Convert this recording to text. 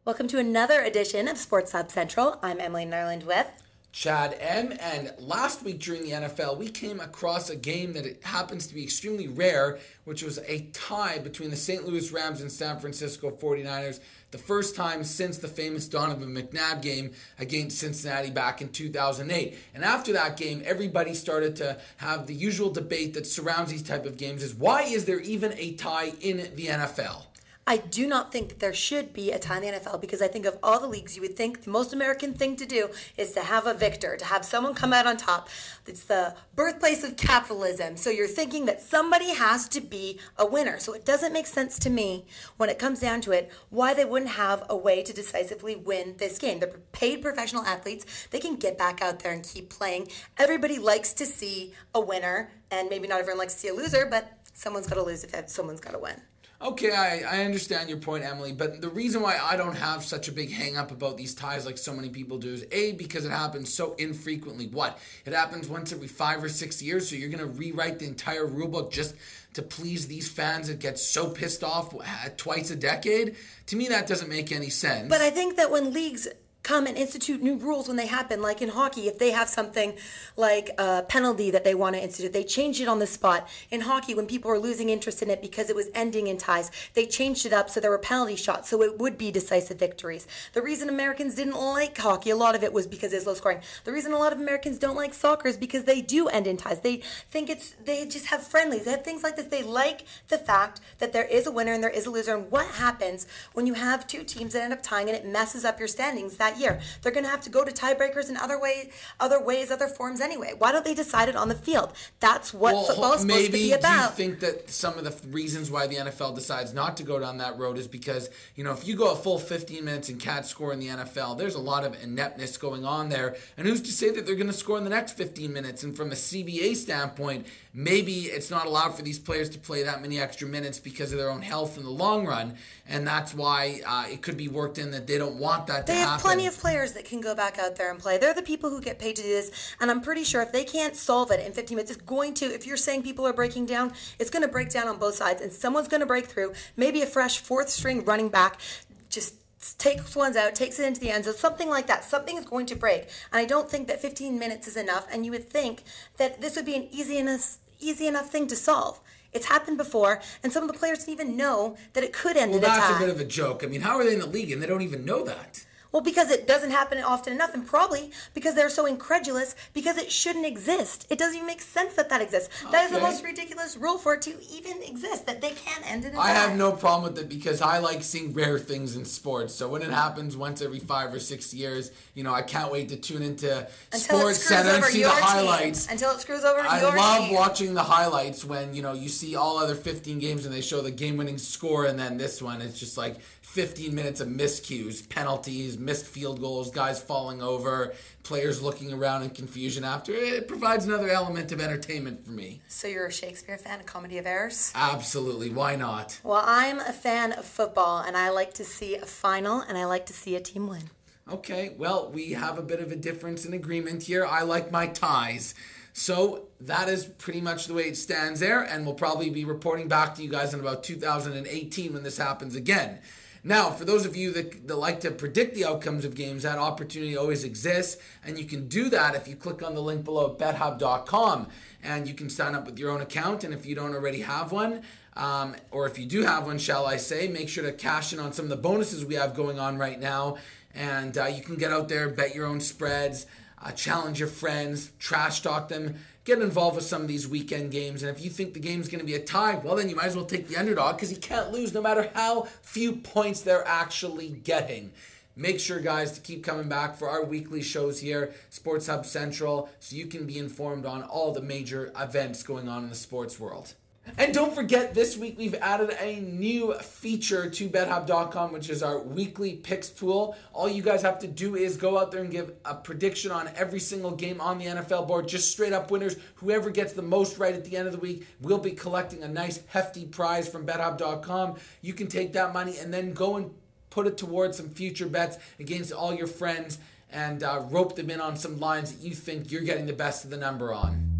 Welcome to another edition of Sports Hub Central. I'm Emily Nerland with Chad M. And last week during the NFL, we came across a game that it happens to be extremely rare, which was a tie between the St. Louis Rams and San Francisco 49ers, the first time since the famous Donovan McNabb game against Cincinnati back in 2008. And after that game, everybody started to have the usual debate that surrounds these type of games is why is there even a tie in the NFL? I do not think that there should be a tie in the NFL because I think of all the leagues, you would think the most American thing to do is to have a victor, to have someone come out on top. It's the birthplace of capitalism. So you're thinking that somebody has to be a winner. So it doesn't make sense to me when it comes down to it why they wouldn't have a way to decisively win this game. They're paid professional athletes. They can get back out there and keep playing. Everybody likes to see a winner, and maybe not everyone likes to see a loser, but someone's got to lose if someone's got to win. Okay, I understand your point, Emily, but the reason why I don't have such a big hang-up about these ties like so many people do is, A, because it happens so infrequently. What? It happens once every 5 or 6 years, so you're going to rewrite the entire rulebook just to please these fans that get so pissed off twice a decade? To me, that doesn't make any sense. But I think that when leagues come and institute new rules when they happen, like in hockey, if they have something like a penalty that they want to institute, they change it on the spot. In hockey, when people were losing interest in it because it was ending in ties, they changed it up so there were penalty shots, so it would be decisive victories. The reason Americans didn't like hockey, a lot of it was because it's low scoring. The reason a lot of Americans don't like soccer is because they do end in ties. They just have friendlies. They have things like this. They like the fact that there is a winner and there is a loser. And what happens when you have two teams that end up tying and it messes up your standings that year? They're going to have to go to tiebreakers in other forms anyway. Why don't they decide it on the field? That's what football is supposed to be about. Do you think that some of the reasons why the NFL decides not to go down that road is because, if you go a full 15 minutes and can't score in the NFL, there's a lot of ineptness going on there. And who's to say that they're going to score in the next 15 minutes? And from a CBA standpoint, maybe it's not allowed for these players to play that many extra minutes because of their own health in the long run. And that's why it could be worked in that they don't want that to happen. They have plenty of players that can go back out there and play. They're the people who get paid to do this. And I'm pretty sure if they can't solve it in 15 minutes, it's going to, if you're saying people are breaking down, it's going to break down on both sides. And someone's going to break through. Maybe a fresh fourth string running back just takes ones out, takes it into the end zone, something like that. Something is going to break. And I don't think that 15 minutes is enough. And you would think that this would be an easy enough thing to solve. It's happened before, and some of the players didn't even know that it could end in a tie. Well, that's a bit of a joke. I mean, how are they in the league and they don't even know that? Well, because it doesn't happen often enough, and probably because they're so incredulous because it shouldn't exist. It doesn't even make sense that exists. Okay. That is the most ridiculous rule for it to even exist, that they can't end it in a tie. I have no problem with it because I like seeing rare things in sports. So when it happens once every 5 or 6 years, I can't wait to tune into Sports Center and see the highlights. Until it screws over your team. I love watching the highlights when, you see all other 15 games and they show the game-winning score, and then this one, it's just like 15 minutes of miscues, penalties, missed field goals, guys falling over, players looking around in confusion after. It provides another element of entertainment for me. So you're a Shakespeare fan, a comedy of errors? Absolutely. Why not? Well, I'm a fan of football, and I like to see a final, and I like to see a team win. Okay, well, we have a bit of a difference in agreement here. I like my ties. So that is pretty much the way it stands there, and we'll probably be reporting back to you guys in about 2018 when this happens again. Now, for those of you that like to predict the outcomes of games, that opportunity always exists, and you can do that if you click on the link below at BetHubb.com, and you can sign up with your own account, and if you don't already have one, or if you do have one, shall I say, make sure to cash in on some of the bonuses we have going on right now, and you can get out there, bet your own spreads, challenge your friends, trash talk them, get involved with some of these weekend games. And if you think the game's going to be a tie, well, then you might as well take the underdog because you can't lose no matter how few points they're actually getting. Make sure, guys, to keep coming back for our weekly shows here, Sports Hub Central, so you can be informed on all the major events going on in the sports world. And don't forget, this week we've added a new feature to BetHubb.com, which is our weekly picks pool. All you guys have to do is go out there and give a prediction on every single game on the NFL board, just straight up winners. Whoever gets the most right at the end of the week will be collecting a nice hefty prize from BetHubb.com. You can take that money and then go and put it towards some future bets against all your friends and rope them in on some lines that you think you're getting the best of the number on.